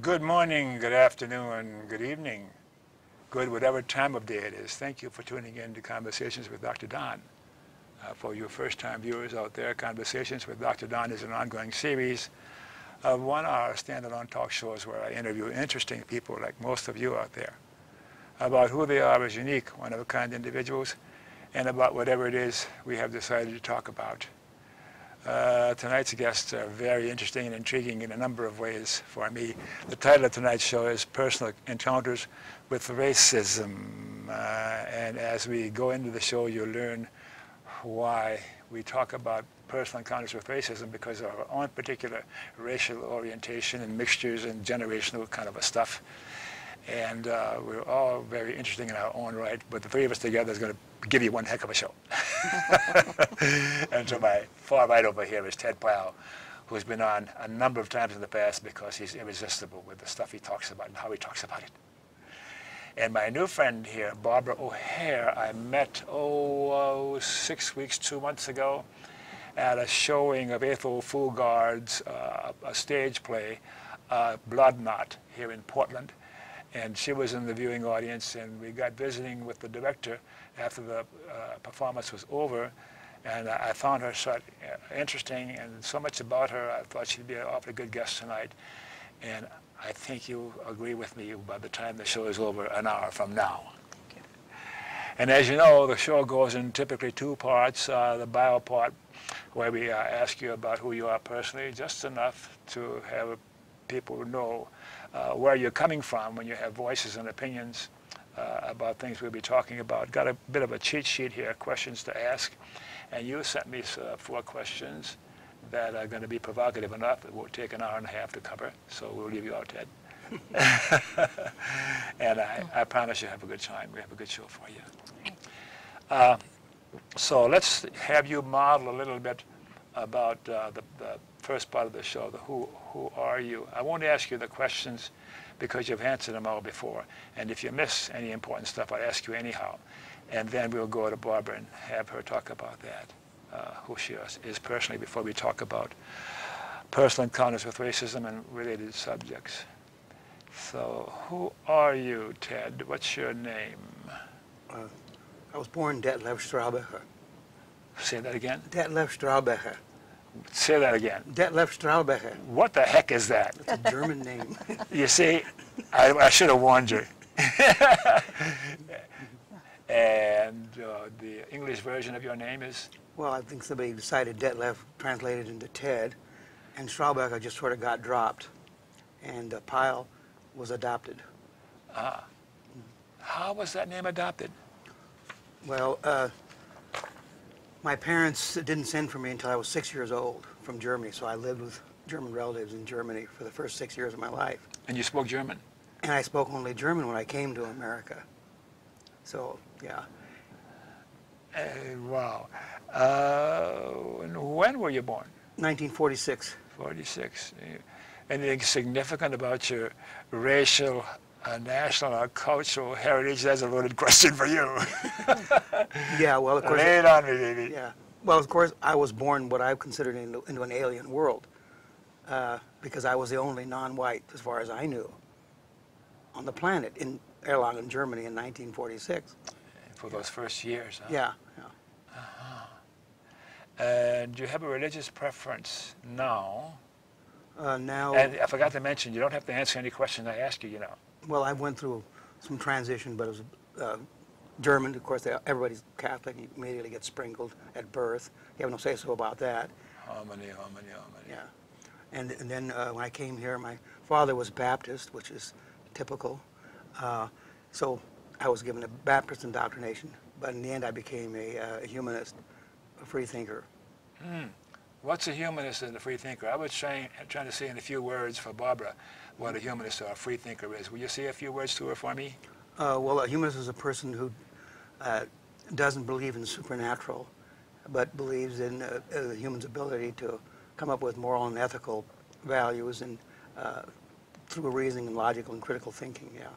Good morning, good afternoon, good evening, good whatever time of day it is. Thank you for tuning in to Conversations with Dr. Don. For your first-time viewers out there, Conversations with Dr. Don is an ongoing series of 1-hour standalone talk shows where I interview interesting people like most of you out there about who they are as unique, one-of-a-kind individuals, and about whatever it is we have decided to talk about. Tonight's guests are very interesting and intriguing in a number of ways for me. The title of tonight's show is Personal Encounters with Racism. And as we go into the show, you'll learn why we talk about personal encounters with racism, because of our own particular racial orientation and mixtures and generational kind of a stuff. And we're all very interesting in our own right, but the three of us together is going to give you one heck of a show. And to my far right over here is Ted Powell, who's been on a number of times in the past because he's irresistible with the stuff he talks about and how he talks about it. And my new friend here, Barbara O'Hare, I met, 6 weeks, 2 months ago at a showing of Ethel Fugard's a stage play, Blood Knot, here in Portland. And she was in the viewing audience, and we got visiting with the director after the performance was over. And I found her so interesting and so much about her, I thought she'd be an awfully good guest tonight. And I think you'll agree with me by the time the show is over, an hour from now. Okay. And as you know, the show goes in typically 2 parts. The bio part, where we ask you about who you are personally, just enough to have people know where you're coming from when you have voices and opinions about things we'll be talking about. Got a bit of a cheat sheet here, questions to ask. And you sent me 4 questions that are going to be provocative enough. It will take an hour and a half to cover, so we'll leave you out, Ted. And I promise you have a good time. We have a good show for you. So let's have you model a little bit about the first part of the show, the who are you. I won't ask you the questions because you've answered them all before. And if you miss any important stuff, I'll ask you anyhow. And then we'll go to Barbara and have her talk about that, who she is personally, before we talk about personal encounters with racism and related subjects. So who are you, Ted? What's your name? I was born Detlef Strawberry. Say that again? Detlef Strawberry. Say that again. Detlef Strawberry. What the heck is that? It's a German name. You see, I should have warned you. And the English version of your name is? Well, I think somebody decided Detlef translated into Ted, and Strawberry just sort of got dropped, and Pyle was adopted. Ah. How was that name adopted? Well, my parents didn't send for me until I was 6 years old from Germany, so I lived with German relatives in Germany for the first 6 years of my life. And you spoke German? And I spoke only German when I came to America. So, yeah. Wow. When were you born? 1946. 46. Anything significant about your racial, national, or cultural heritage? That's a loaded question for you. Yeah, well, of course. Lay it on me, baby. Yeah. Well, of course, I was born what I considered into an alien world because I was the only non-white, as far as I knew, on the planet in Erlangen, Germany in 1946. For those first years, huh? Yeah, yeah. Uh-huh. And do you have a religious preference now? Now. And I forgot to mention, you don't have to answer any questions I ask you, you know. Well, I went through some transition, but it was German. Of course, everybody's Catholic. You immediately get sprinkled at birth. You have no say-so about that. Harmony. Yeah. And then when I came here, my father was Baptist, which is typical. So I was given a Baptist indoctrination, but in the end I became a humanist, a free thinker. What's a humanist and a free thinker? I was trying to say in a few words for Barbara what a humanist or a free thinker is. Will you say a few words to her for me? Well, a humanist is a person who doesn't believe in the supernatural, but believes in the human's ability to come up with moral and ethical values and through reasoning and logical and critical thinking, yeah.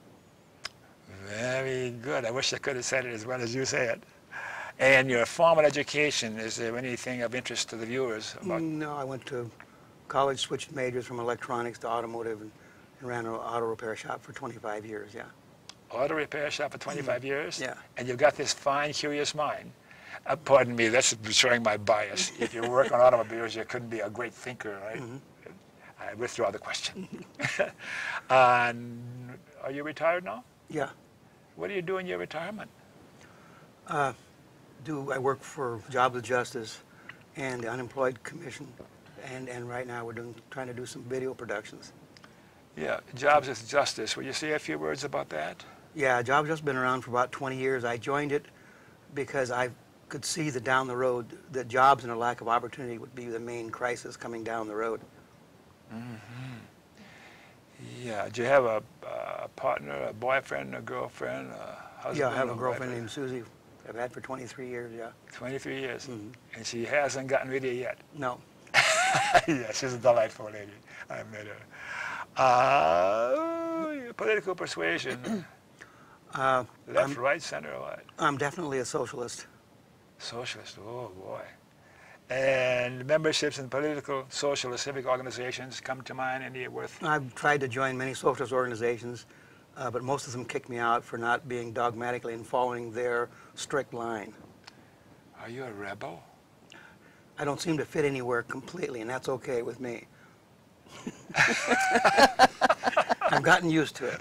Very good. I wish I could have said it as well as you say it. And your formal education, is there anything of interest to the viewers about? No, I went to college, switched majors from electronics to automotive, and ran an auto repair shop for 25 years, yeah. Auto repair shop for 25 years? Yeah. And you've got this fine, curious mind. Pardon me, that's showing my bias. If you work on automobiles, you couldn't be a great thinker, right? I withdraw the question. And are you retired now? Yeah. What do you do in your retirement? I work for Jobs with Justice and the Unemployed Commission, and right now we're trying to do some video productions. Yeah, Jobs with Justice. Will you say a few words about that? Yeah, Jobs has been around for about 20 years. I joined it because I could see that down the road that jobs and a lack of opportunity would be the main crisis coming down the road. Yeah. Do you have a partner, a boyfriend, a girlfriend, a husband? Yeah, I have a girlfriend named Susie. I've had for 23 years, yeah. 23 years. And she hasn't gotten rid of you yet? No. Yeah, she's a delightful lady. I met her. Political persuasion. Left, right, center, or what? I'm definitely a socialist. Socialist, oh boy. And memberships in political, social, or civic organizations come to mind, any worth? I've tried to join many socialist organizations, but most of them kicked me out for not being dogmatically and following their strict line. Are you a rebel? I don't seem to fit anywhere completely, and that's okay with me. I've gotten used to it.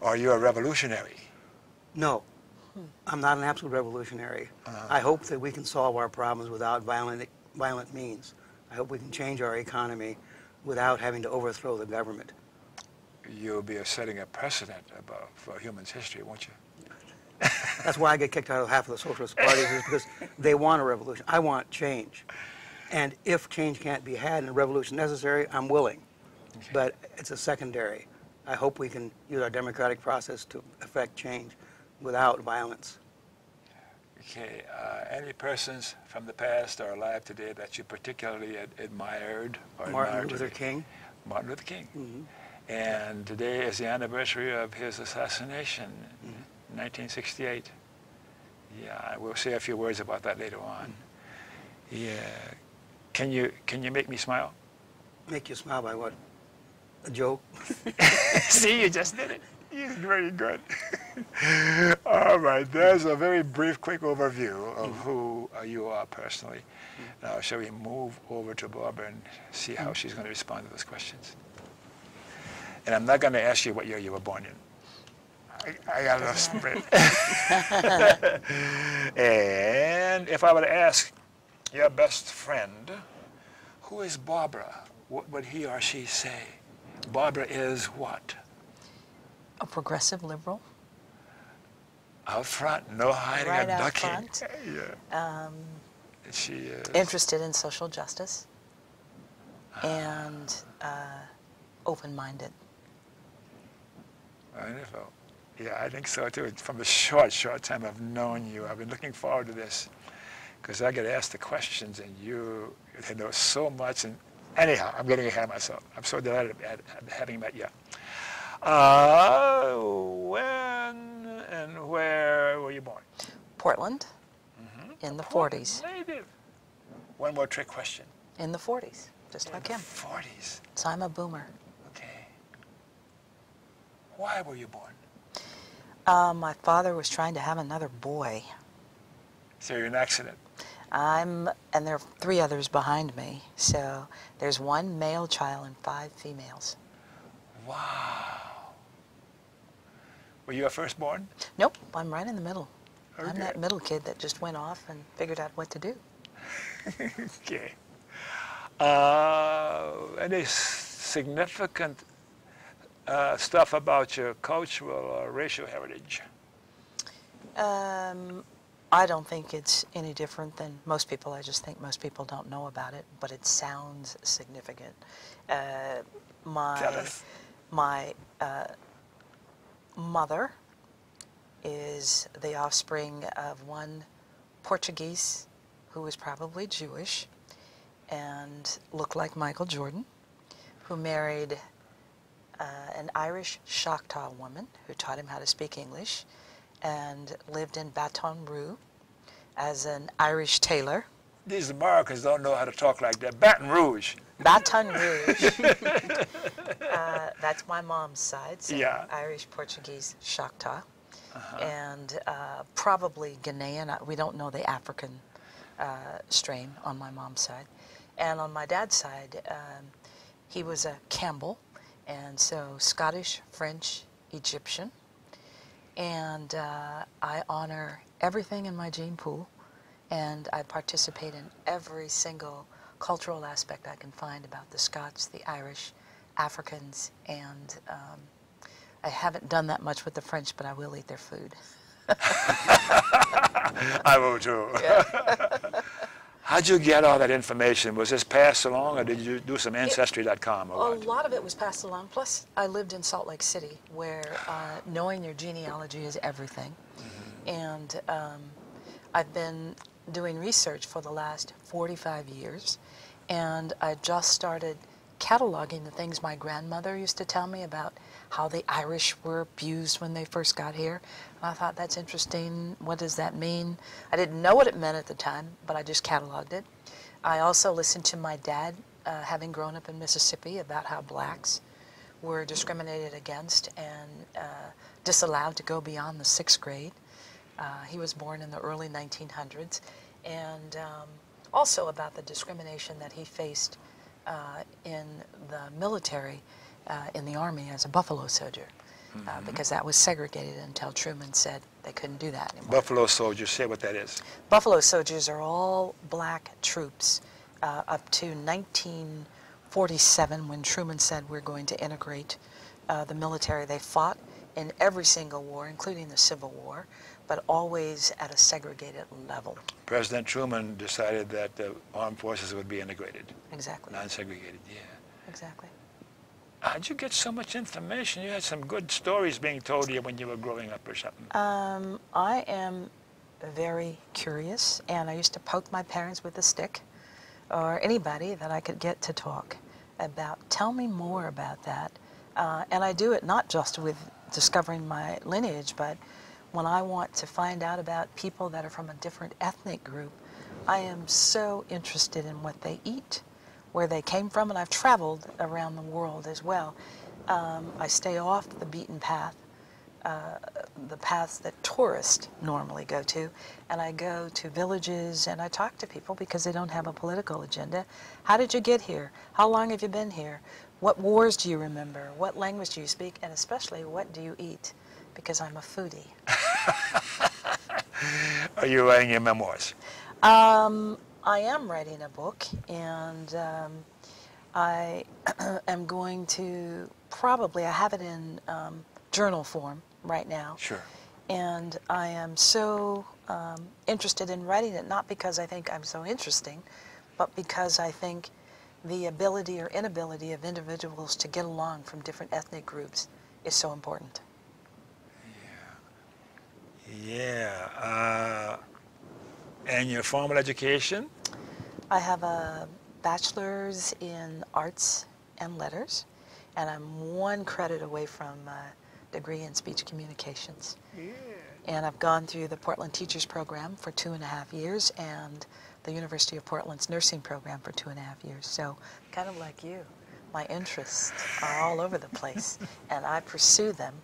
Are you a revolutionary? No, I'm not an absolute revolutionary. I hope that we can solve our problems without violent means. I hope we can change our economy without having to overthrow the government. You'll be setting a precedent for human's history, won't you? That's why I get kicked out of half of the socialist parties, is because they want a revolution. I want change. And if change can't be had and a revolution necessary, I'm willing. Okay. But it's a secondary. I hope we can use our democratic process to effect change without violence. Okay. Any persons from the past or alive today that you particularly admired or Martin Luther King. Martin Luther King. And today is the anniversary of his assassination, 1968. Yeah, we'll say a few words about that later on. Yeah. Can you make me smile? Make you smile by what? A joke? See, you just did it. You're very good. All right, there's a very brief, quick overview of who you are personally. Now, shall we move over to Blubber and see how she's going to respond to those questions? And I'm not going to ask you what year you were born in. I got enough spread. And if I were to ask your best friend, who is Barbara, what would he or she say? Barbara is what? A progressive liberal. Out front, no hiding Right or out ducking. front. Yeah. She is Interested in social justice and open-minded. Wonderful. Yeah, I think so too. From the short time I've known you, I've been looking forward to this because I get asked the questions and you know so much. And anyhow, I'm getting ahead of myself. I'm so delighted at having met you. When and where were you born? Portland, in the 40s. Native. One more trick question. In the 40s, just like him. 40s. So I'm a boomer. Okay. Why were you born? My father was trying to have another boy. So you're an accident. And there are 3 others behind me. So there's 1 male child and 5 females. Wow. Were you a firstborn? Nope, I'm right in the middle. Okay. I'm that middle kid that just went off and figured out what to do. Okay. Any significant stuff about your cultural or racial heritage? I don't think it's any different than most people. I just think most people don't know about it, but it sounds significant. Tell us. My mother is the offspring of one Portuguese who was probably Jewish and looked like Michael Jordan, who married an Irish Choctaw woman who taught him how to speak English and lived in Baton Rouge as an Irish tailor These Americans don't know how to talk like that. Baton Rouge. Baton Rouge. That's my mom's side, so Yeah. Irish, Portuguese, Choctaw, and probably Ghanaian. We don't know the African strain on my mom's side. And on my dad's side, he was a Campbell, and so Scottish, French, Egyptian. And I honor everything in my gene pool, and I participate in every single cultural aspect I can find about the Scots, the Irish, Africans, and I haven't done that much with the French, but I will eat their food. I will too. Yeah. How'd you get all that information? Was this passed along, or did you do some Ancestry.com or A what? lot of it was passed along. Plus, I lived in Salt Lake City, where knowing your genealogy is everything. And I've been doing research for the last 45 years, and I just started cataloging the things my grandmother used to tell me about how the Irish were abused when they first got here. And I thought, that's interesting. What does that mean? I didn't know what it meant at the time, but I just cataloged it. I also listened to my dad, having grown up in Mississippi, about how blacks were discriminated against and disallowed to go beyond the 6th grade. He was born in the early 1900s. And also about the discrimination that he faced in the military, in the Army as a Buffalo soldier, because that was segregated until Truman said they couldn't do that anymore. Buffalo soldiers, say what that is. Buffalo soldiers are all black troops up to 1947, when Truman said we're going to integrate the military. They fought in every single war, including the Civil War, but always at a segregated level. President Truman decided that the armed forces would be integrated, Exactly. non-segregated, yeah. Exactly. How'd you get so much information? You had some good stories being told to you when you were growing up or something. I am very curious, and I used to poke my parents with a stick, or anybody that I could get to talk about, tell me more about that. And I do it not just with discovering my lineage, but when I want to find out about people that are from a different ethnic group, I am so interested in what they eat, where they came from, and I've traveled around the world as well. I stay off the beaten path, the paths that tourists normally go to, and I go to villages and I talk to people because they don't have a political agenda. How did you get here? How long have you been here? What wars do you remember? What language do you speak? And especially, what do you eat? Because I'm a foodie. Are you writing your memoirs? I am writing a book, and I am going to probably, I have it in journal form right now. Sure. And I am so interested in writing it, not because I think I'm so interesting, but because I think the ability or inability of individuals to get along from different ethnic groups is so important. Yeah. And your formal education? I have a bachelor's in arts and letters, and I'm 1 credit away from a degree in speech communications. Yeah. And I've gone through the Portland Teachers Program for 2.5 years, and the University of Portland's nursing program for 2.5 years. So, kind of like you, my interests are all over the place, and I pursue them.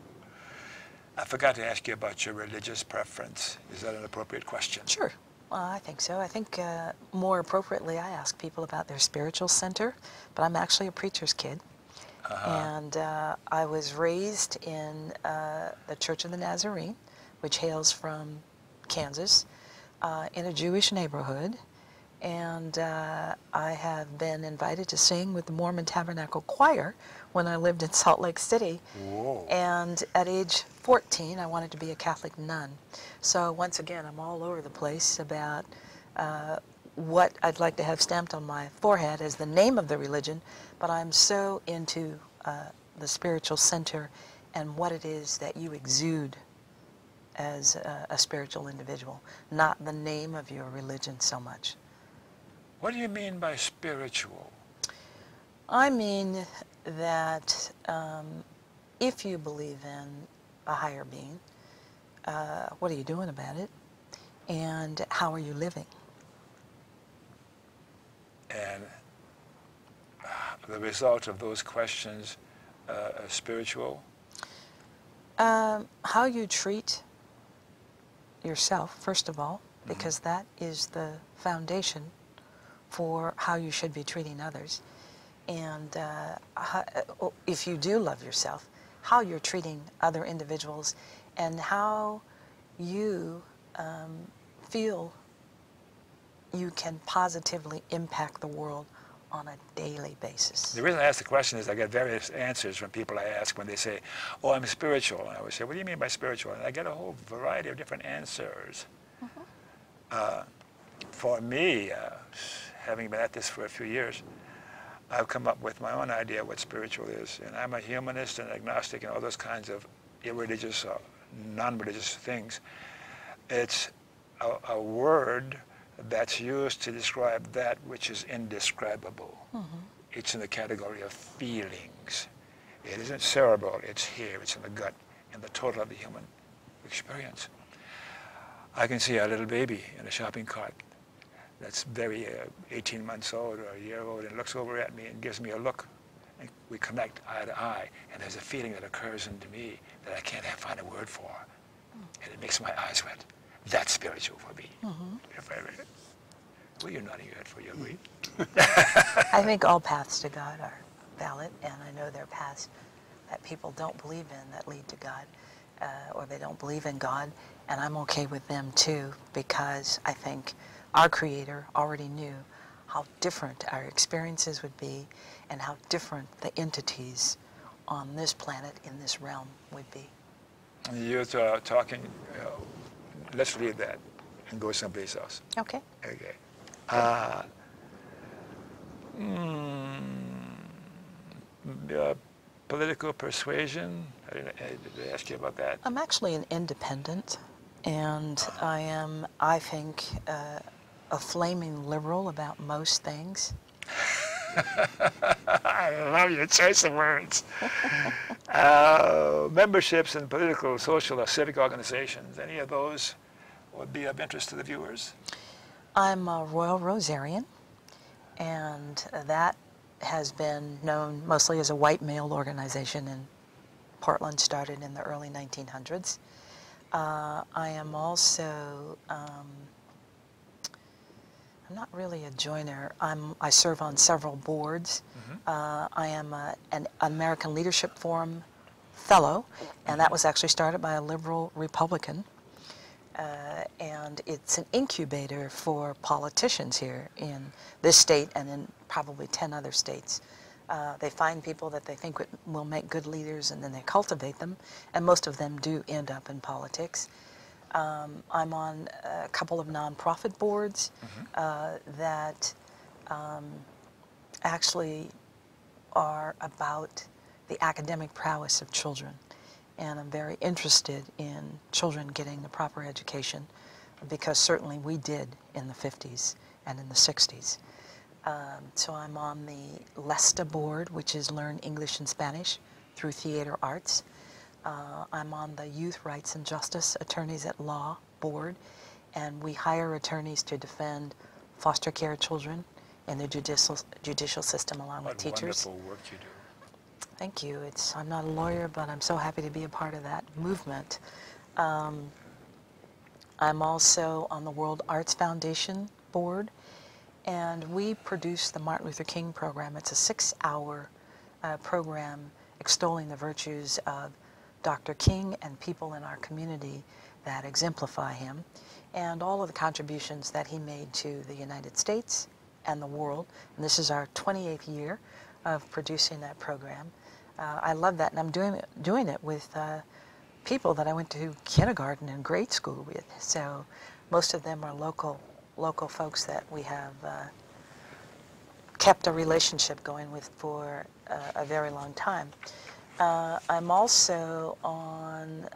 I forgot to ask you about your religious preference. Is that an appropriate question? Sure. I think so. I think more appropriately, I ask people about their spiritual center, but I'm actually a preacher's kid. And I was raised in the Church of the Nazarene, which hails from Kansas, in a Jewish neighborhood. And I have been invited to sing with the Mormon Tabernacle Choir when I lived in Salt Lake City. Whoa. And at age 14, I wanted to be a Catholic nun. So once again, I'm all over the place about what I'd like to have stamped on my forehead as the name of the religion, but I'm so into the spiritual center and what it is that you exude as a spiritual individual, not the name of your religion so much. What do you mean by spiritual? I mean that if you believe in a higher being, what are you doing about it? And how are you living? And the result of those questions are spiritual. How you treat yourself, first of all, because that is the foundation for how you should be treating others. And if you do love yourself, how you're treating other individuals and how you feel you can positively impact the world on a daily basis. The reason I ask the question is I get various answers from people I ask when they say, oh, I'm spiritual. And I would say, what do you mean by spiritual? And I get a whole variety of different answers. For me, having been at this for a few years, I've come up with my own idea of what spiritual is. And I'm a humanist and agnostic and all those kinds of irreligious or non-religious things. It's a word that's used to describe that which is indescribable. It's in the category of feelings. It isn't cerebral, it's here, it's in the gut, in the total of the human experience. I can see a little baby in a shopping cart that's very 18 months old or a year old and looks over at me and gives me a look. And we connect eye to eye, and there's a feeling that occurs into me that I can't find a word for. And it makes my eyes wet. That's spiritual for me. Well, you're nodding your head for you agree. I think all paths to God are valid, and I know there are paths that people don't believe in that lead to God, or they don't believe in God, and I'm okay with them too, because I think our Creator already knew how different our experiences would be and how different the entities on this planet, in this realm, would be. You're talking, let's leave that and go someplace else. Okay. Okay. Political persuasion, did I ask you about that? I'm actually an independent, and I am, I think, a flaming liberal about most things. I love your choice of words. Memberships in political, social, or civic organizations, any of those would be of interest to the viewers? I'm a Royal Rosarian, and that has been known mostly as a white male organization in Portland, started in the early 1900s. I am also, I'm not really a joiner. I serve on several boards. I am an American Leadership Forum fellow, and that was actually started by a liberal Republican. And it's an incubator for politicians here in this state and in probably 10 other states. They find people that they think will make good leaders, and then they cultivate them, and most of them do end up in politics. I'm on a couple of nonprofit boards that actually are about the academic prowess of children. And I'm very interested in children getting the proper education, because certainly we did in the 50s and in the 60s. So I'm on the LESTA board, which is Learn English and Spanish through Theater Arts. I'm on the Youth Rights and Justice Attorneys at Law board, and we hire attorneys to defend foster care children in the judicial system along with teachers. What wonderful work you do. Thank you. I'm not a lawyer, but I'm so happy to be a part of that movement. I'm also on the World Arts Foundation board, and we produce the Martin Luther King program. It's a 6-hour program extolling the virtues of Dr. King and people in our community that exemplify him, and all of the contributions that he made to the United States and the world. And this is our 28th year of producing that program. I love that, and I'm doing it with people that I went to kindergarten and grade school with. So most of them are local folks that we have kept a relationship going with for a very long time. I'm also on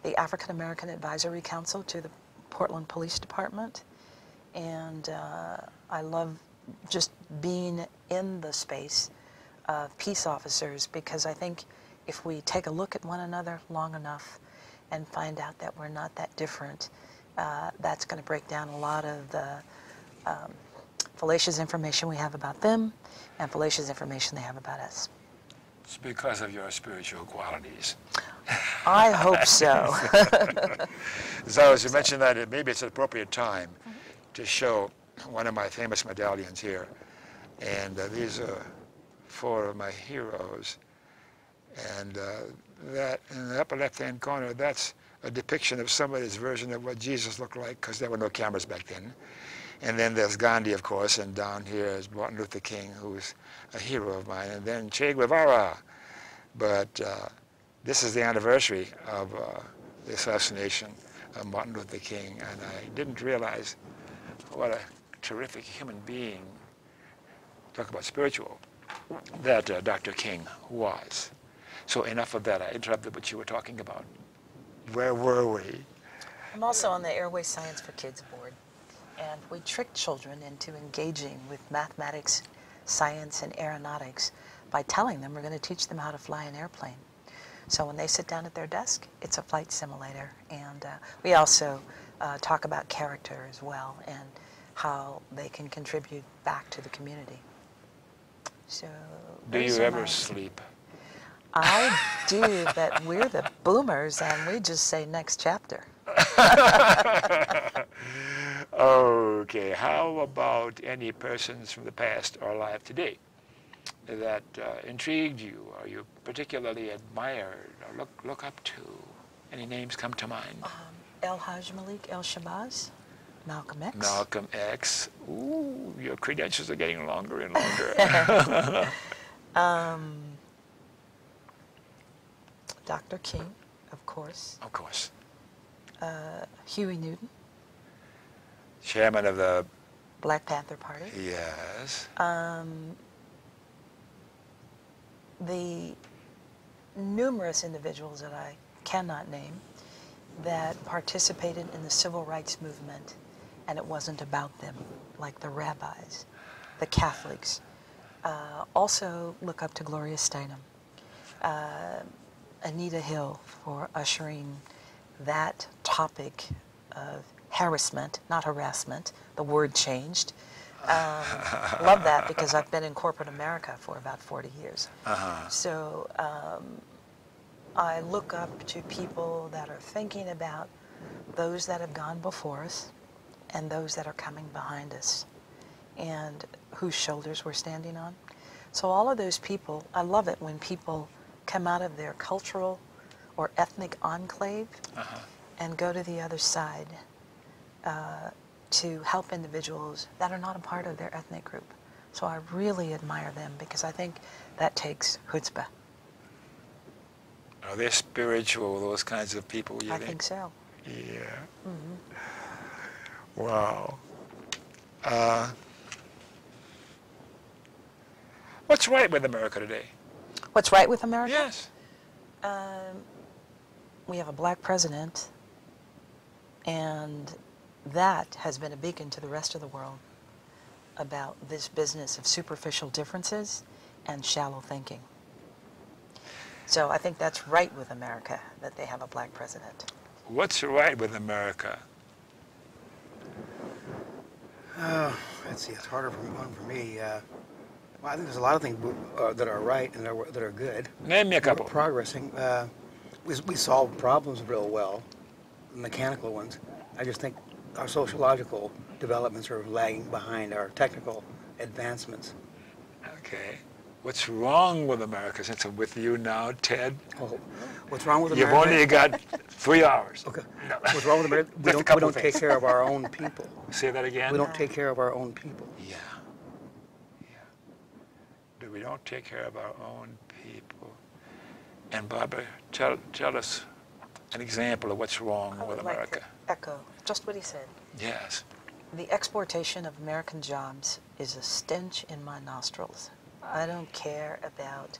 the African American Advisory Council to the Portland Police Department, and I love just being in the space of peace officers, because I think if we take a look at one another long enough and find out that we're not that different, that's going to break down a lot of the fallacious information we have about them and fallacious information they have about us. It's because of your spiritual qualities. I hope so. So as you mentioned that, maybe it's an appropriate time to show one of my famous medallions here. And these are 4 of my heroes. And that in the upper left-hand corner, that's a depiction of somebody's version of what Jesus looked like, because there were no cameras back then. And then there's Gandhi, of course, and down here is Martin Luther King, who's a hero of mine, and then Che Guevara. But this is the anniversary of the assassination of Martin Luther King, and I didn't realize what a terrific human being, talk about spiritual, that Dr. King was. So enough of that. I interrupted what you were talking about. Where were we? I'm also on the Airway Science for Kids board, and we trick children into engaging with mathematics, science, and aeronautics by telling them we're going to teach them how to fly an airplane. So when they sit down at their desk, it's a flight simulator. And we also talk about character as well and how they can contribute back to the community. So Do you ever sleep? I do, but we're the boomers and we just say next chapter. Okay, how about any persons from the past or alive today that intrigued you, or you particularly admired or look up to? Any names come to mind? El Haj Malik El Shabazz, Malcolm X. Malcolm X. Ooh, your credentials are getting longer and longer. Dr. King, of course. Of course. Huey Newton. Chairman of the... Black Panther Party. Yes. The numerous individuals that I cannot name that participated in the civil rights movement, and it wasn't about them, like the rabbis, the Catholics. Also look up to Gloria Steinem. Anita Hill for ushering that topic of harassment, not harassment, the word changed. Love that because I've been in corporate America for about 40 years. So I look up to people that are thinking about those that have gone before us and those that are coming behind us and whose shoulders we're standing on. So all of those people, I love it when people come out of their cultural or ethnic enclave and go to the other side to help individuals that are not a part of their ethnic group. So I really admire them because I think that takes chutzpah. Are they spiritual, those kinds of people, you think? I think so. Yeah. Wow. What's right with America today? What's right with America? Yes. We have a black president, and that has been a beacon to the rest of the world about this business of superficial differences and shallow thinking. So I think that's right with America, that they have a black president. What's right with America? Let's see, it's harder for me. Well, I think there's a lot of things that are right and that are good. Name me a couple. We're progressing. We solve problems real well, mechanical ones. I just think our sociological developments are lagging behind our technical advancements. Okay. What's wrong with America, since I'm with you now, Ted? Oh, what's wrong with You've America? only got 3 hours. Okay. No. What's wrong with America? We Just a couple don't things. take care of our own people. Say that again? We don't take care of our own people. Yeah. We don't take care of our own people. And Barbara, tell us an example of what's wrong with I would like America. to echo just what he said. Yes. The exportation of American jobs is a stench in my nostrils. I don't care about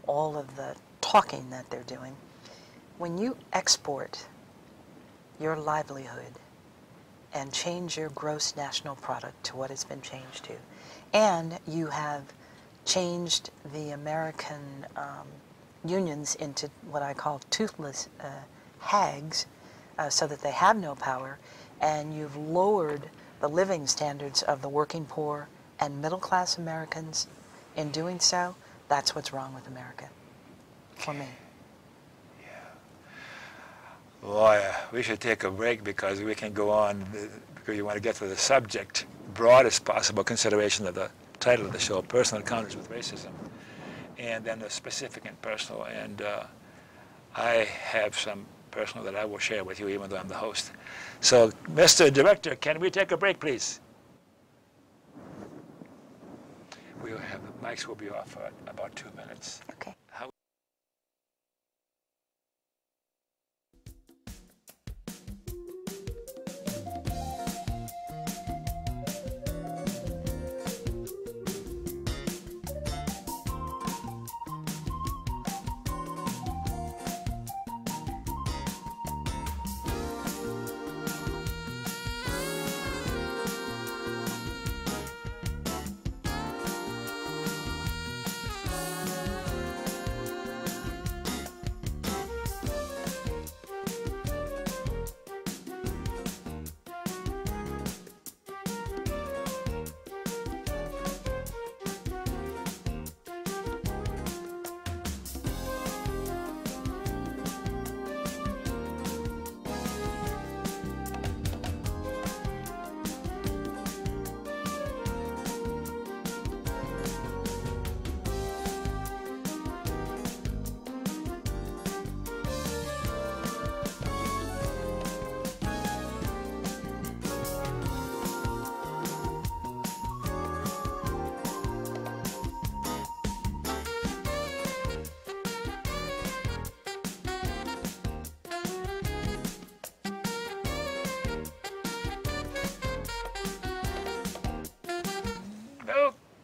all of the talking that they're doing. When you export your livelihood and change your gross national product to what it's been changed to, and you have changed the American unions into what I call toothless hags so that they have no power, and you've lowered the living standards of the working poor and middle-class Americans in doing so, that's what's wrong with America, for me. Boy, we should take a break because we can go on, because you want to get to the subject, broadest possible consideration of the title of the show, Personal Encounters with Racism, and then the specific and personal. And I have some personal that I will share with you, even though I'm the host. So, Mr. Director, can we take a break, please? We'll have, the mics will be off for about 2 minutes. Okay.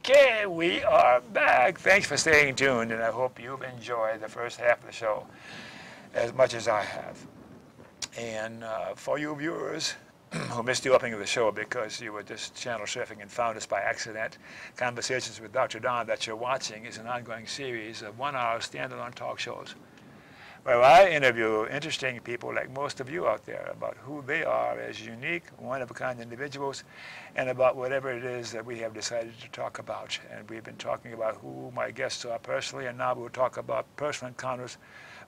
Okay, we are back. Thanks for staying tuned, and I hope you've enjoyed the first half of the show as much as I have. And for you viewers who missed the opening of the show because you were just channel surfing and found us by accident, Conversations with Dr. Don that you're watching is an ongoing series of 1-hour standalone talk shows where I interview interesting people like most of you out there about who they are as unique, one-of-a-kind individuals, and about whatever it is that we have decided to talk about. And we've been talking about who my guests are personally, and now we'll talk about personal encounters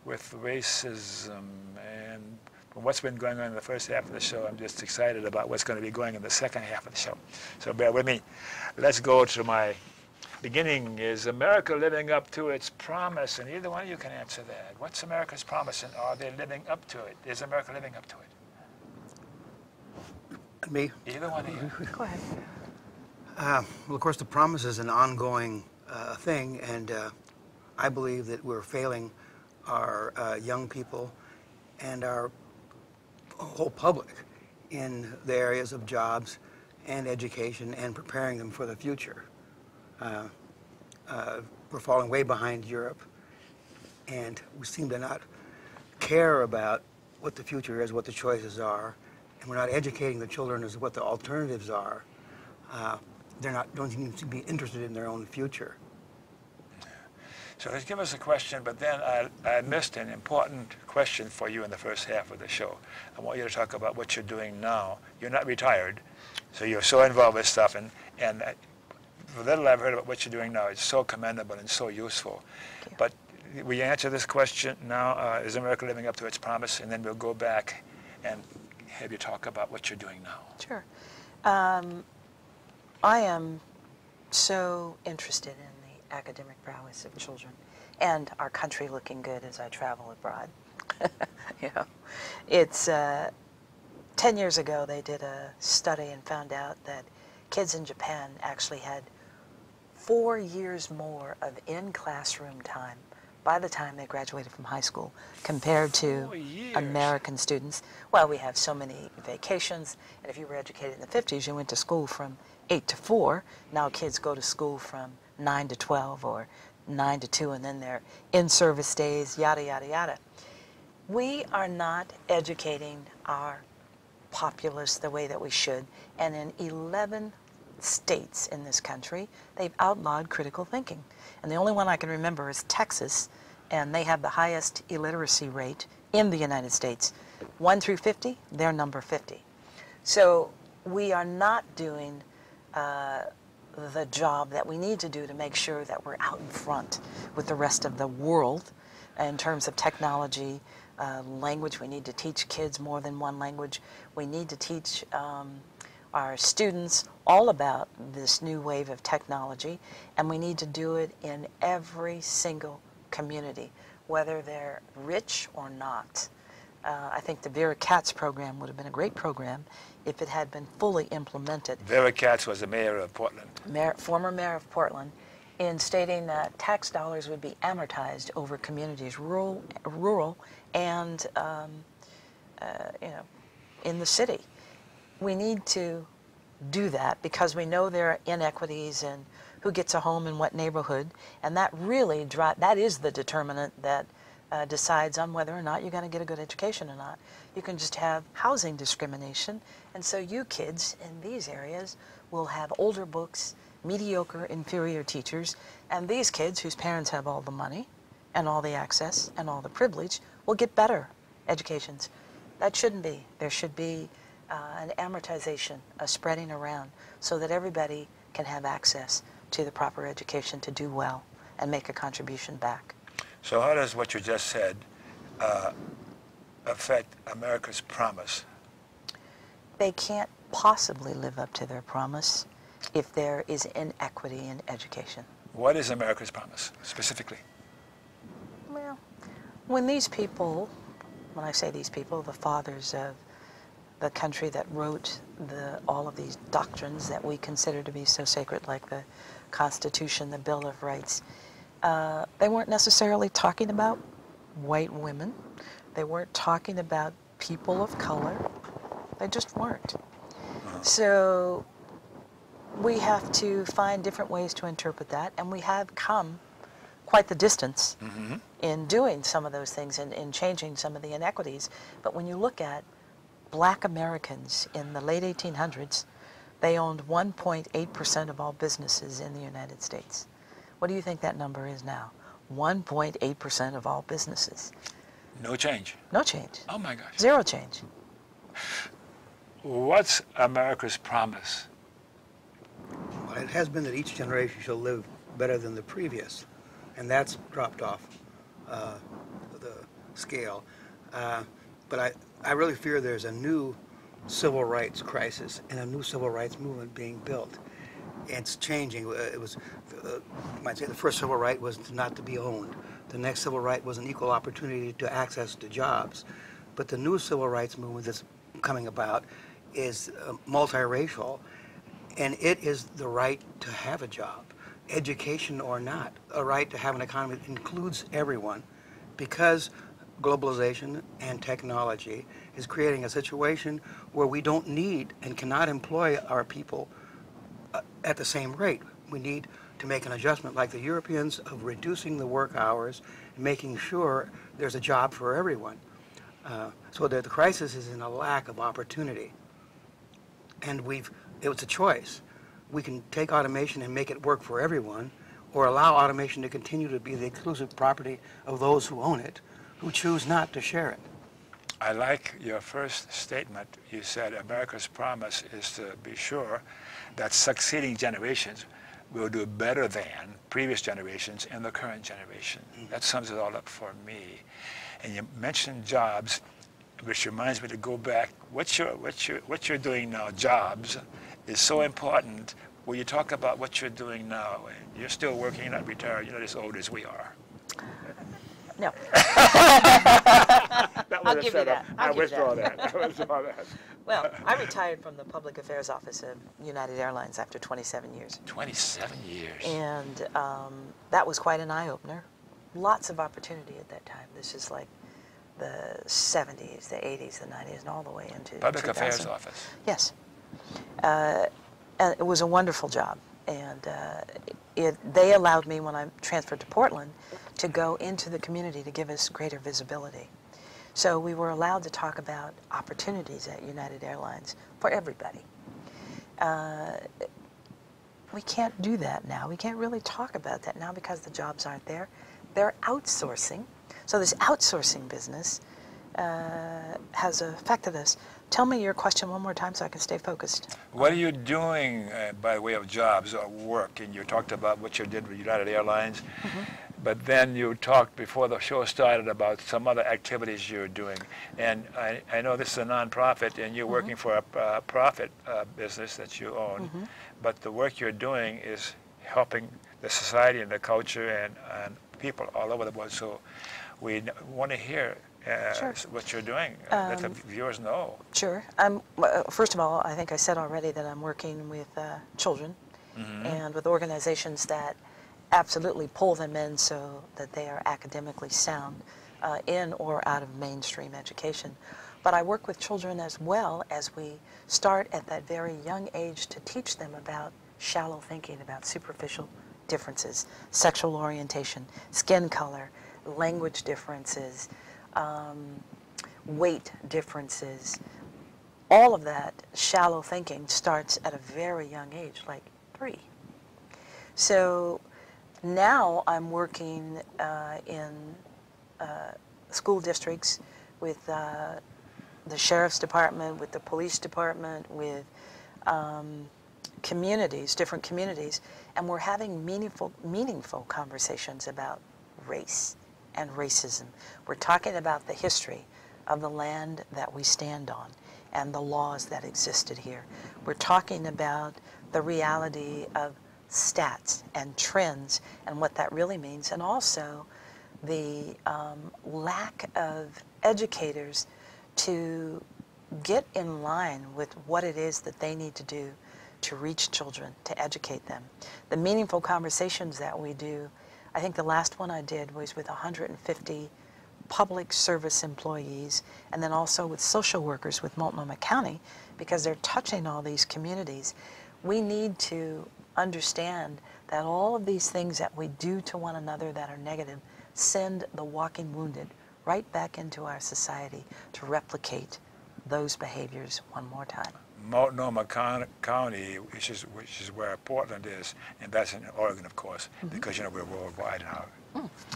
with racism. And from what's been going on in the first half of the show, I'm just excited about what's going to be going in the second half of the show. So bear with me. Let's go to my beginning. Is America living up to its promise? And either one of you can answer that. What's America's promise, and are they living up to it? Is America living up to it? Me? Either one of you. Go ahead. Well, of course, the promise is an ongoing thing, and I believe that we're failing our young people and our whole public in the areas of jobs and education and preparing them for the future. We're falling way behind Europe, and we seem to not care about what the future is, what the choices are, and we're not educating the children as what the alternatives are. Don't seem to be interested in their own future. So let's give us a question, but then I missed an important question for you in the first half of the show. I want you to talk about what you're doing now. You're not retired, so you're so involved with stuff, and the little I've heard about what you're doing now is so commendable and so useful. But we answer this question now, is America living up to its promise? And then we'll go back and have you talk about what you're doing now. Sure. I am so interested in the academic prowess of children and our country looking good as I travel abroad. You know, it's 10 years ago they did a study and found out that kids in Japan actually had 4 years more of in-classroom time by the time they graduated from high school compared to American students. Well, we have so many vacations, and if you were educated in the 50s, you went to school from 8 to 4. Now kids go to school from 9 to 12 or 9 to 2, and then they're in-service days, yada, yada, yada. We are not educating our populace the way that we should, and in 11 states in this country, they've outlawed critical thinking. And the only one I can remember is Texas, and they have the highest illiteracy rate in the United States. 1 through 50, they're number 50. So we are not doing the job that we need to do to make sure that we're out in front with the rest of the world in terms of technology, language. We need to teach kids more than one language. We need to teach our students all about this new wave of technology, and we need to do it in every single community, whether they're rich or not. I think the Vera Katz program would have been a great program if it had been fully implemented. Vera Katz was the mayor of Portland. Former mayor of Portland, in stating that tax dollars would be amortized over communities, rural and you know, in the city. We need to do that because we know there are inequities in who gets a home in what neighborhood, and that really that is the determinant that decides on whether or not you're going to get a good education or not. You can just have housing discrimination, and so you kids in these areas will have older books, mediocre, inferior teachers, and these kids whose parents have all the money and all the access and all the privilege will get better educations. That shouldn't be. There should be an amortization, a spreading around, so that everybody can have access to the proper education to do well and make a contribution back. So how does what you just said affect America's promise? They can't possibly live up to their promise if there is inequity in education. What is America's promise, specifically? Well, when these people, when I say these people, the fathers of the country that wrote all of these doctrines that we consider to be so sacred, like the Constitution, the Bill of Rights, they weren't necessarily talking about white women. They weren't talking about people of color. They just weren't. So we have to find different ways to interpret that, and we have come quite the distance in doing some of those things and in changing some of the inequities. But when you look at Black Americans in the late 1800s, they owned 1.8% of all businesses in the United States. What do you think that number is now? 1.8% of all businesses. No change. No change. Oh my gosh. Zero change. What's America's promise? Well, it has been that each generation shall live better than the previous, and that's dropped off the scale. But I really fear there's a new civil rights crisis and a new civil rights movement being built. It's changing. It was, you might say, the first civil right was not to be owned. The next civil right was an equal opportunity to access to jobs. But the new civil rights movement that's coming about is multiracial, and it is the right to have a job, education or not. A right to have an economy that includes everyone, because globalization and technology is creating a situation where we don't need and cannot employ our people at the same rate. We need to make an adjustment like the Europeans of reducing the work hours and making sure there's a job for everyone. So that the crisis is in a lack of opportunity. And it was a choice. We can take automation and make it work for everyone, or allow automation to continue to be the exclusive property of those who own it, who choose not to share it. I like your first statement. You said America's promise is to be sure that succeeding generations will do better than previous generations and the current generation. That sums it all up for me. And you mentioned jobs, which reminds me to go back. What you're doing now, jobs, is so important. When you talk about what you're doing now, and you're still working, you're not retired, you're not as old as we are. No. That was I'll a give you setup. that. I I'll give you withdraw that. that. I withdraw that. Well, I retired from the Public Affairs Office of United Airlines after 27 years. 27 years. And that was quite an eye-opener. Lots of opportunity at that time. This is like the 70s, the 80s, the 90s, and all the way into Public 2000. Affairs Office. Yes. And it was a wonderful job. And they allowed me, when I transferred to Portland, to go into the community to give us greater visibility. So we were allowed to talk about opportunities at United Airlines for everybody. We can't do that now. We can't really talk about that now because the jobs aren't there. They're outsourcing. So this outsourcing business has affected us. Tell me your question one more time so I can stay focused. What are you doing by way of jobs or work? And you talked about what you did with United Airlines, but then you talked before the show started about some other activities you're doing. And I know this is a nonprofit, and you're working for a profit business that you own, but the work you're doing is helping the society and the culture and people all over the world. So we want to hear Sure. what you're doing. Let the viewers know. Sure. First of all, I think I said already that I'm working with children and with organizations that absolutely pull them in so that they are academically sound in or out of mainstream education. But I work with children as well as we start at that very young age to teach them about shallow thinking, about superficial differences, sexual orientation, skin color, language differences, weight differences. All of that shallow thinking starts at a very young age, like 3. So now I'm working in school districts with the sheriff's department, with the police department, with communities, different communities, and we're having meaningful conversations about race and racism. We're talking about the history of the land that we stand on and the laws that existed here. We're talking about the reality of stats and trends and what that really means, and also the lack of educators to get in line with what it is that they need to do to reach children, to educate them. The meaningful conversations that we do, I think the last one I did was with 150 public service employees, and then also with social workers with Multnomah County, because they're touching all these communities. We need to understand that all of these things that we do to one another that are negative send the walking wounded right back into our society to replicate those behaviors one more time. Multnomah County, which is where Portland is, and that's in Oregon, of course, because we're worldwide now.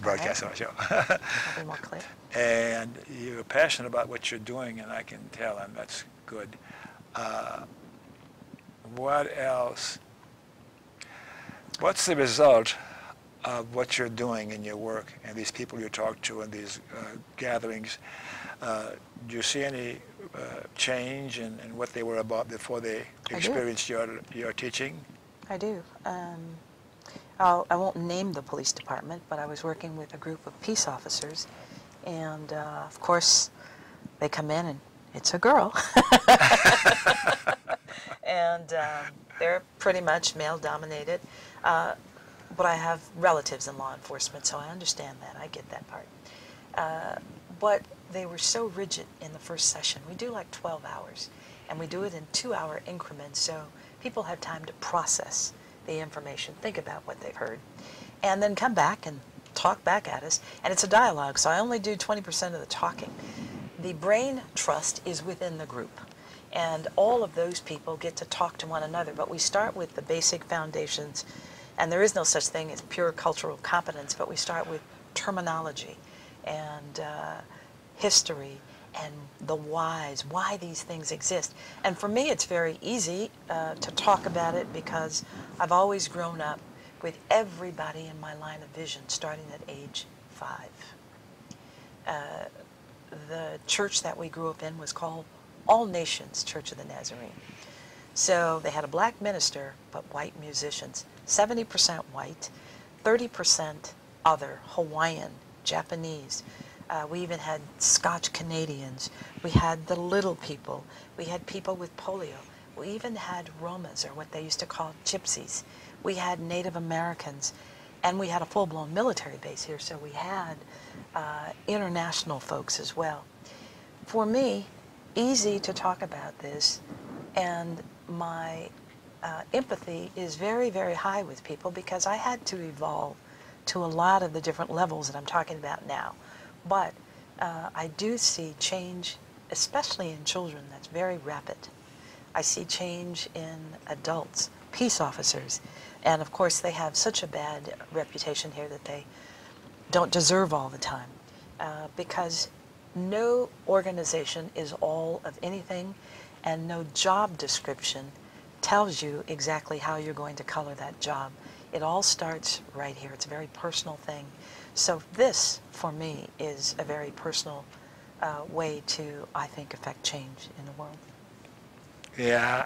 Broadcast our show. That'll be more clear. And you're passionate about what you're doing, and I can tell, and that's good. What else? What's the result of what you're doing in your work and these people you talk to and these gatherings? Do you see any change in what they were about before they experienced your teaching? I do. I won't name the police department, but I was working with a group of peace officers, and of course they come in and it's a girl. And they're pretty much male-dominated. But I have relatives in law enforcement, so I understand that. I get that part. But they were so rigid in the first session. We do like 12 hours, and we do it in 2-hour increments, so people have time to process the information, think about what they've heard, and then come back and talk back at us. And it's a dialogue, so I only do 20% of the talking. The brain trust is within the group, and all of those people get to talk to one another, but we start with the basic foundations, and there is no such thing as pure cultural competence, but we start with terminology and history and the whys, why these things exist. And for me, it's very easy to talk about it because I've always grown up with everybody in my line of vision, starting at age 5. The church that we grew up in was called All Nations Church of the Nazarene. So they had a black minister, but white musicians. 70% white, 30% other, Hawaiian, Japanese. We even had Scotch Canadians. We had the little people. We had people with polio. We even had Romas, or what they used to call gypsies. We had Native Americans. And we had a full-blown military base here, so we had international folks as well. For me, easy to talk about this, and my empathy is very, very high with people because I had to evolve to a lot of the different levels that I'm talking about now. But I do see change, especially in children, that's very rapid. I see change in adults, peace officers, and of course they have such a bad reputation here that they don't deserve all the time because no organization is all of anything, and no job description tells you exactly how you're going to color that job. It all starts right here. It's a very personal thing. So this, for me, is a very personal way to, I think, affect change in the world. Yeah,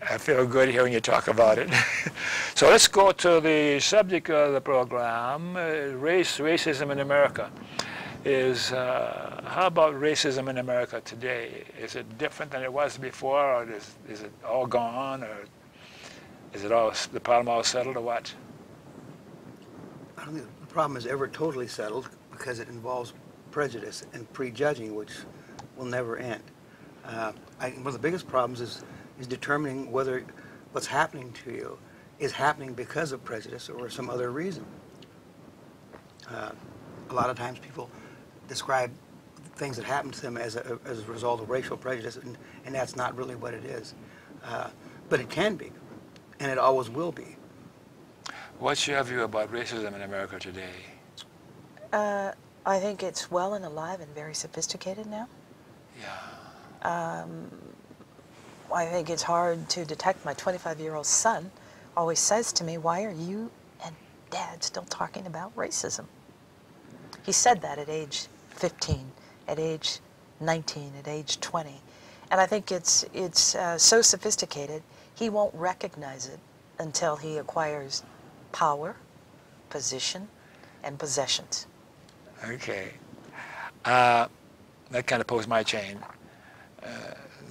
I feel good hearing you talk about it. So let's go to the subject of the program, racism in America. How about racism in America today? Is it different than it was before, or is it all gone, or is it all, the problem all settled, or what? I don't think the problem is ever totally settled because it involves prejudice and prejudging, which will never end. One of the biggest problems is determining whether what's happening to you is happening because of prejudice or some other reason. A lot of times people describe things that happen to them as a result of racial prejudice, and that's not really what it is. But it can be, and it always will be. What's your view about racism in America today? I think it's well and alive and very sophisticated now. Yeah. I think it's hard to detect. My 25-year-old son always says to me, "Why are you and Dad still talking about racism?" He said that at age 15, at age 19, at age 20. And I think it's so sophisticated, he won't recognize it until he acquires power, position, and possessions. Okay. That kind of posed my chain.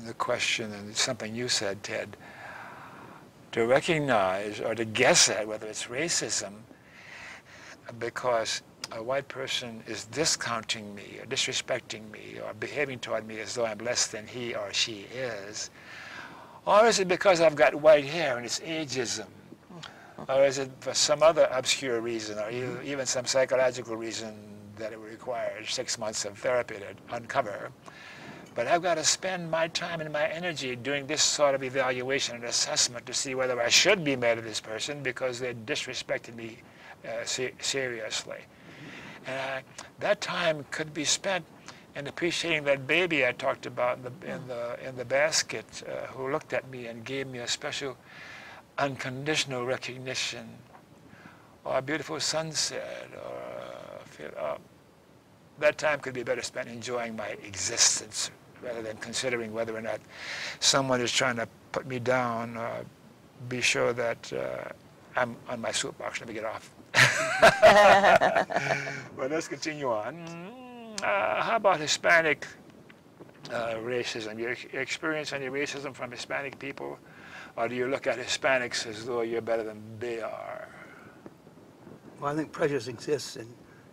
The question, and something you said, Ted, to recognize or to guess at whether it's racism because a white person is discounting me or disrespecting me or behaving toward me as though I'm less than he or she is, or is it because I've got white hair and it's ageism, or is it for some other obscure reason or even some psychological reason that it would require 6 months of therapy to uncover. But I've got to spend my time and my energy doing this sort of evaluation and assessment to see whether I should be mad at this person because they disrespected me seriously. And that time could be spent in appreciating that baby I talked about in the basket who looked at me and gave me a special unconditional recognition, or a beautiful sunset, or that time could be better spent enjoying my existence rather than considering whether or not someone is trying to put me down. Be sure that I'm on my soapbox. Let me get off. Well, let's continue on. How about Hispanic racism? You experience any racism from Hispanic people? Or do you look at Hispanics as though you're better than they are? Well, I think prejudice exists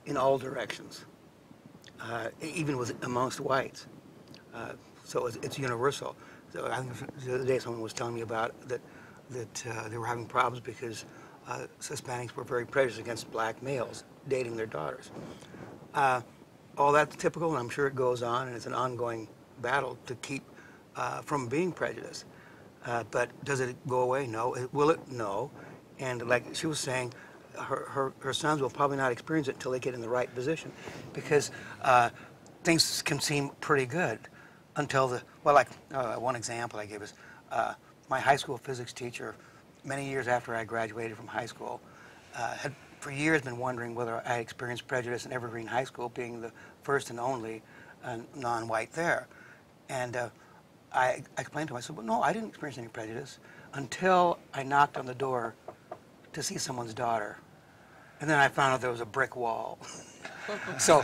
in all directions, even amongst whites. So it's universal. So I think the other day someone was telling me about that they were having problems because Hispanics were very prejudiced against black males dating their daughters. All that's typical, and I'm sure it goes on, and it's an ongoing battle to keep from being prejudiced. But does it go away? No. Will it? No. And like she was saying, her sons will probably not experience it until they get in the right position, because things can seem pretty good until one example I gave is my high school physics teacher, many years after I graduated from high school, had for years been wondering whether I experienced prejudice in Evergreen High School, being the first and only non-white there. And I explained to him, I said, well, no, I didn't experience any prejudice until I knocked on the door to see someone's daughter. And then I found out there was a brick wall. So,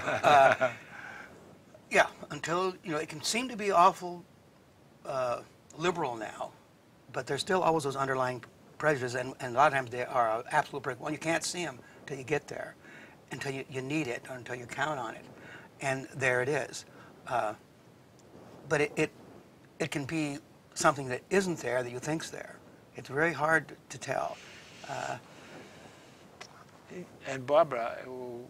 yeah, until, it can seem to be awful liberal now, but there's still always those underlying prejudices, and a lot of times they are an absolute brick wall. You can't see them until you get there, until you need it, or until you count on it. And there it is. But it can be something that isn't there that you think's there. It's very hard to tell. And Barbara, I'm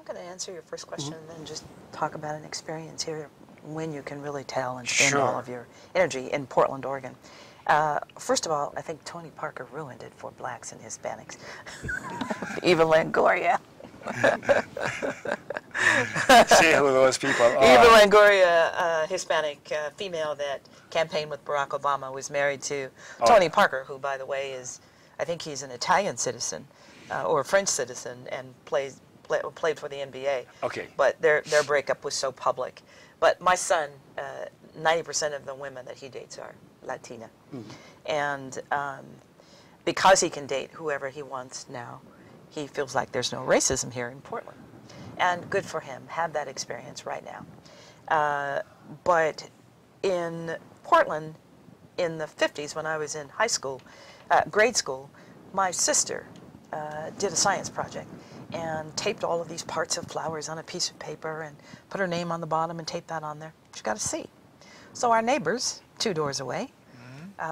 going to answer your first question and then just talk about an experience here when you can really tell and spend all of your energy in Portland, Oregon. First of all, I think Tony Parker ruined it for blacks and Hispanics. Eva Longoria. See who those people are. Eva Longoria, a Hispanic female that campaigned with Barack Obama, was married to Tony Parker, who, by the way, is, I think he's an Italian citizen or a French citizen and played for the NBA. Okay. But their breakup was so public. But my son, 90% of the women that he dates are Latina. Mm-hmm. And because he can date whoever he wants now, he feels like there's no racism here in Portland. And good for him, have that experience right now. But in Portland, in the 50s, when I was in high school, grade school, my sister did a science project and taped all of these parts of flowers on a piece of paper and put her name on the bottom and taped that on there. She got a C. So our neighbors, 2 doors away,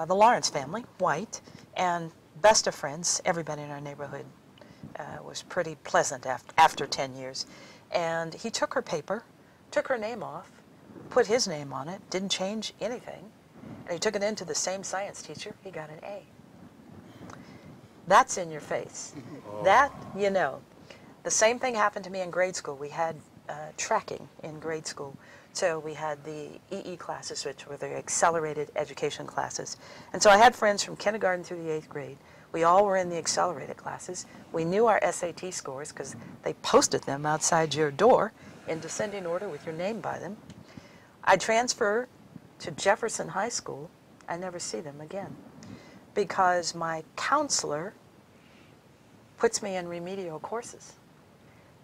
the Lawrence family, white, and best of friends, everybody in our neighborhood was pretty pleasant after 10 years. And he took her paper, took her name off, put his name on it, didn't change anything, and he took it into the same science teacher. He got an A. That's in your face. Oh. That, you know. The same thing happened to me in grade school. We had tracking in grade school. So we had the EE classes, which were the accelerated education classes. And so I had friends from kindergarten through the 8th grade. We all were in the accelerated classes. We knew our SAT scores because they posted them outside your door in descending order with your name by them. I transfer to Jefferson High School. I never see them again because my counselor puts me in remedial courses.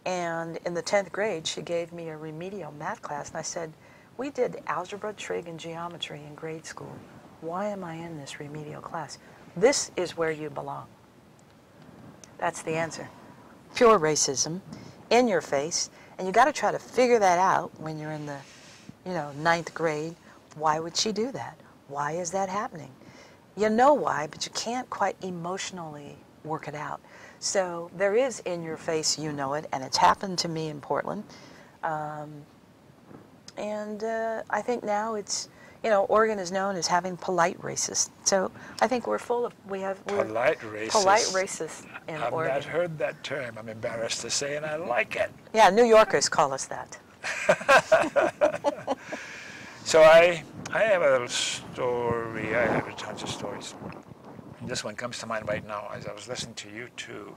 And in the 10th grade, she gave me a remedial math class, and I said, we did algebra, trig, and geometry in grade school. Why am I in this remedial class? This is where you belong. That's the answer. Pure racism, in your face, and you got to try to figure that out when you're in the, 9th grade. Why would she do that? Why is that happening? You know why, but you can't quite emotionally work it out. So there is in your face, you know it, and it's happened to me in Portland. I think now it's, Oregon is known as having polite racists. So I think we're polite racists. Polite racists in Oregon. I've not heard that term, I'm embarrassed to say, and I like it. Yeah, New Yorkers call us that. So I have a little story. I have tons of stories. This one comes to mind right now as I was listening to you two.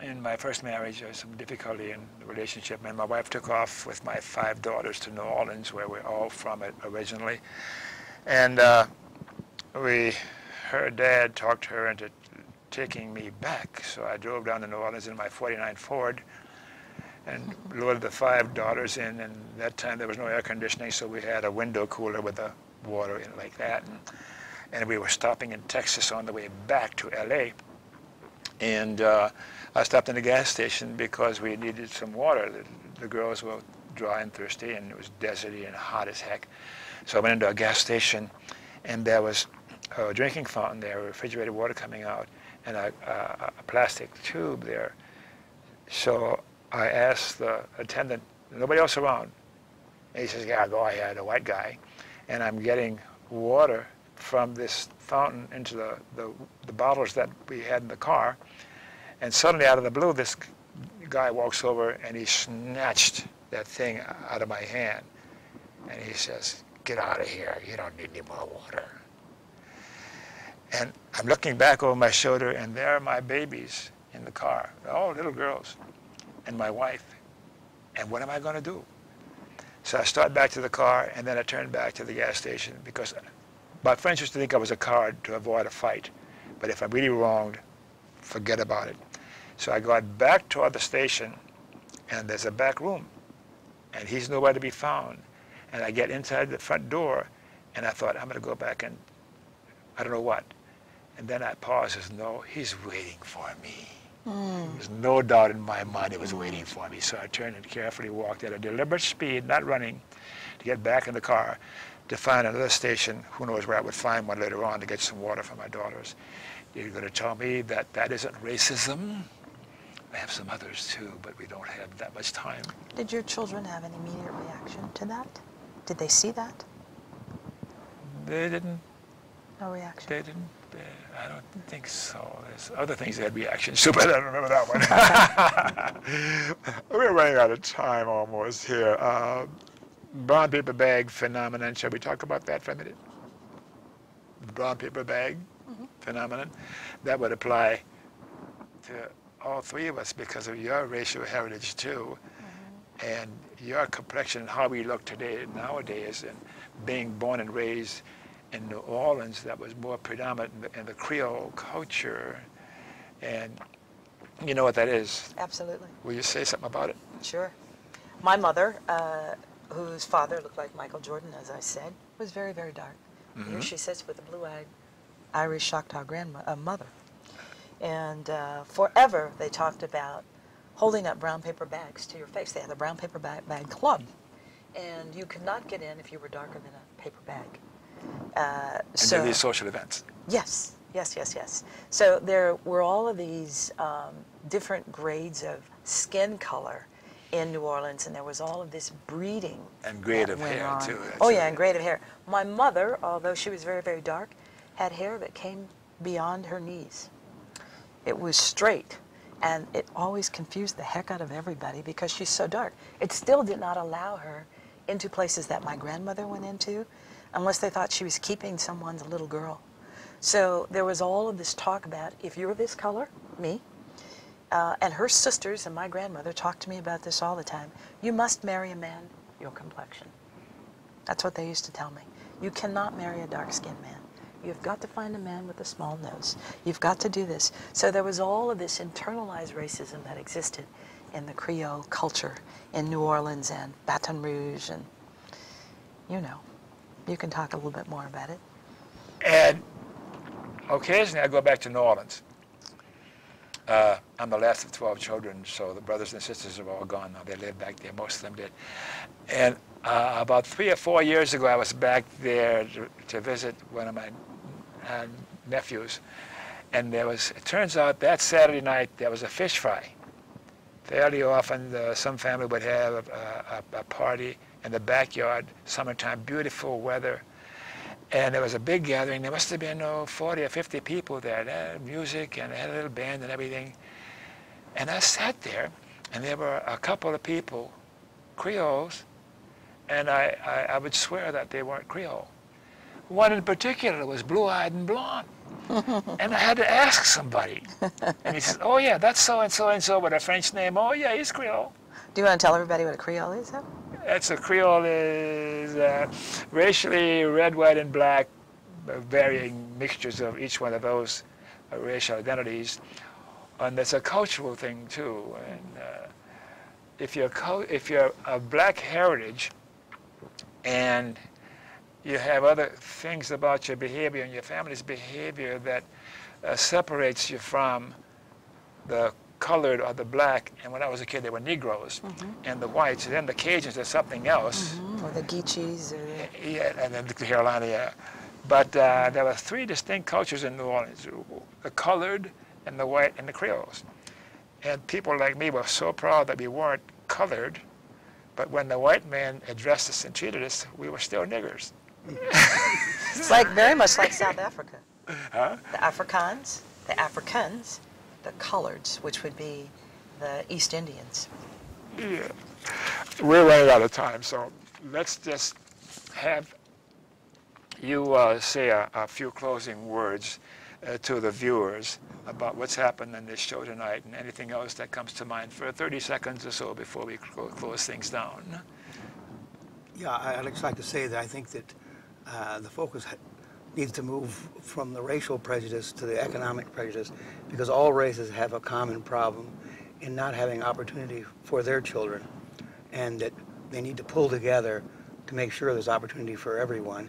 In my first marriage, there was some difficulty in the relationship, and my wife took off with my 5 daughters to New Orleans, where we're all from originally. And her dad talked her into taking me back. So I drove down to New Orleans in my '49 Ford and loaded the 5 daughters in. And that time there was no air conditioning, so we had a window cooler with the water in it like that. And we were stopping in Texas on the way back to LA. And I stopped in a gas station because we needed some water. The girls were dry and thirsty, and it was deserty and hot as heck. So I went into a gas station, and there was a drinking fountain there, refrigerated water coming out, and a plastic tube there. So I asked the attendant, nobody else around. And he says, yeah, go ahead, a white guy. And I'm getting water from this fountain into the bottles that we had in the car. And suddenly, out of the blue, this guy walks over and he snatched that thing out of my hand. And he says, get out of here, you don't need any more water. And I'm looking back over my shoulder, and there are my babies in the car, all little girls, and my wife. And what am I going to do? So I started back to the car, and then I turned back to the gas station because my friends used to think I was a coward to avoid a fight. But if I'm really wronged, forget about it. So I got back toward the station, and there's a back room, and he's nowhere to be found. And I get inside the front door, and I thought, I'm going to go back and I don't know what. And then I paused and said, no, he's waiting for me. There was no doubt in my mind he was waiting for me. So I turned and carefully walked at a deliberate speed, not running, to get back in the car to find another station. Who knows where I would find one later on to get some water for my daughters. You're going to tell me that that isn't racism? I have some others too, but we don't have that much time. Did your children have an immediate reaction to that? Did they see that? They didn't. No reaction? They didn't. I don't think so. There's other things that had reactions to, but I don't remember that one. We're running out of time almost here. Brown paper bag phenomenon. Shall we talk about that for a minute? Brown paper bag phenomenon. That would apply to all three of us because of your racial heritage too, and your complexion, how we look today, nowadays, and being born and raised in New Orleans, that was more predominant in the Creole culture, and you know what that is. Absolutely. Will you say something about it? Sure. My mother, whose father looked like Michael Jordan, as I said, was very, very dark. Here she sits with a blue-eyed Irish Choctaw mother. And forever they talked about holding up brown paper bags to your face. They had the brown paper bag club. And you could not get in if you were darker than a paper bag. And to these social events. Yes, yes, yes, yes. So there were all of these different grades of skin color in New Orleans, and there was all of this breeding. And grade of hair, on. too. Oh, yeah, and grade of hair. My mother, although she was very, very dark, had hair that came beyond her knees. It was straight, and it always confused the heck out of everybody because she's so dark. It still did not allow her into places that my grandmother went into unless they thought she was keeping someone's little girl. So there was all of this talk about, if you're this color, me, and her sisters and my grandmother talked to me about this all the time, you must marry a man your complexion. That's what they used to tell me. You cannot marry a dark-skinned man. You've got to find a man with a small nose. You've got to do this. So there was all of this internalized racism that existed in the Creole culture in New Orleans and Baton Rouge, and you know, you can talk a little bit more about it. And occasionally I go back to New Orleans. I'm the last of 12 children, so the brothers and sisters are all gone now. They live back there, most of them did. And about 3 or 4 years ago, I was back there to visit one of my nephews. And it turns out that Saturday night, there was a fish fry. Fairly often, some family would have a party in the backyard, summertime, beautiful weather. And there was a big gathering. There must have been 40 or 50 people there. They had music, and they had a little band and everything. And I sat there, and there were a couple of people, Creoles, and I would swear that they weren't Creole. One in particular was blue-eyed and blonde. And I had to ask somebody. And he said, oh, yeah, that's so-and-so and so with a French name. Oh, yeah, he's Creole. Do you want to tell everybody what a Creole is, though? That's a Creole is racially red, white, and black, varying mixtures of each one of those racial identities. And it's a cultural thing, too. And if you're of black heritage and you have other things about your behavior and your family's behavior that separates you from the colored or the black, and when I was a kid they were Negroes, and the whites, and then the Cajuns are something else. Or the Geechees. Yeah, and then the Carolina, yeah. But there were 3 distinct cultures in New Orleans, the colored and the white and the Creoles. And people like me were so proud that we weren't colored, but when the white man addressed us and treated us, we were still niggers. It's like very much like South Africa. Huh? The Afrikaans, the coloreds, which would be the East Indians. Yeah. We're running out of time, so let's just have you say a few closing words to the viewers about what's happened in this show tonight and anything else that comes to mind for 30 seconds or so before we close things down. Yeah, I'd just like to say that I think that the focus needs to move from the racial prejudice to the economic prejudice, because all races have a common problem in not having opportunity for their children, and that they need to pull together to make sure there's opportunity for everyone,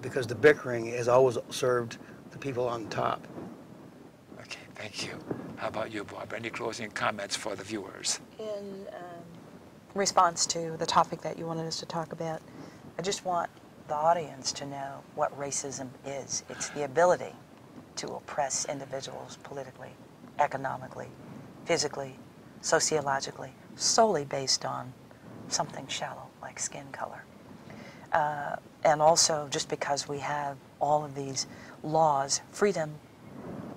because the bickering has always served the people on top. Okay, thank you. How about you, Bob? Any closing comments for the viewers? In response to the topic that you wanted us to talk about, I just want the audience to know what racism is. It's the ability to oppress individuals politically, economically, physically, sociologically, solely based on something shallow like skin color. And also, just because we have all of these laws, freedom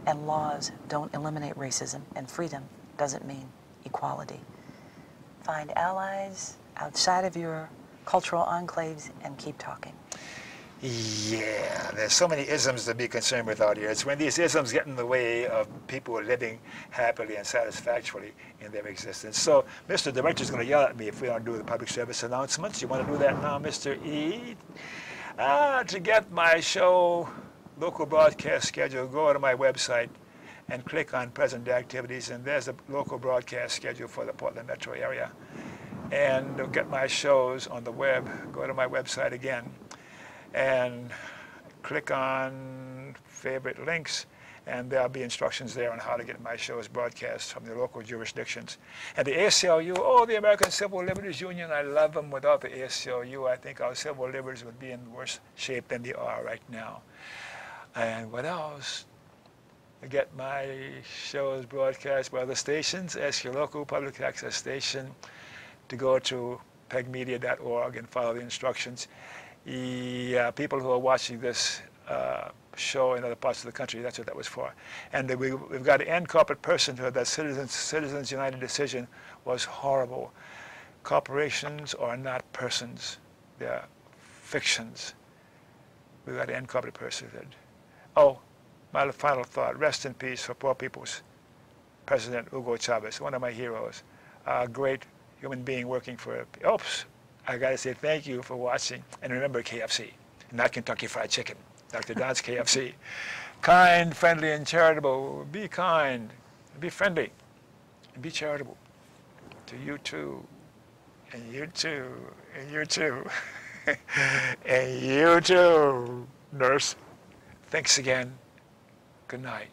and laws don't eliminate racism, and freedom doesn't mean equality. Find allies outside of your cultural enclaves and keep talking. Yeah, there's so many isms to be concerned with out here. It's when these isms get in the way of people living happily and satisfactorily in their existence. So, Mr. Director's going to yell at me if we don't do the public service announcements. You want to do that now, Mr. E? To get my show local broadcast schedule, go to my website and click on present activities, and there's the local broadcast schedule for the Portland metro area. And to get my shows on the web, go to my website again and click on favorite links, and there'll be instructions there on how to get my shows broadcast from the local jurisdictions. And the ACLU, oh, the American Civil Liberties Union, I love them. Without the ACLU, I think our civil liberties would be in worse shape than they are right now. And what else? To get my shows broadcast by other stations, ask your local public access station to go to pegmedia.org and follow the instructions. Yeah, people who are watching this show in other parts of the country, that's what that was for. And we've got to end corporate personhood. That Citizens United decision was horrible. Corporations are not persons. They're fictions. We've got to end corporate personhood. Oh, my final thought, rest in peace for poor people's President Hugo Chavez, one of my heroes, a great human being working for, oops, I got to say thank you for watching. And remember KFC, not Kentucky Fried Chicken. Dr. Don's KFC. Kind, friendly, and charitable. Be kind, be friendly, and be charitable to you too, and you too, and you too, and you too, nurse. Thanks again. Good night.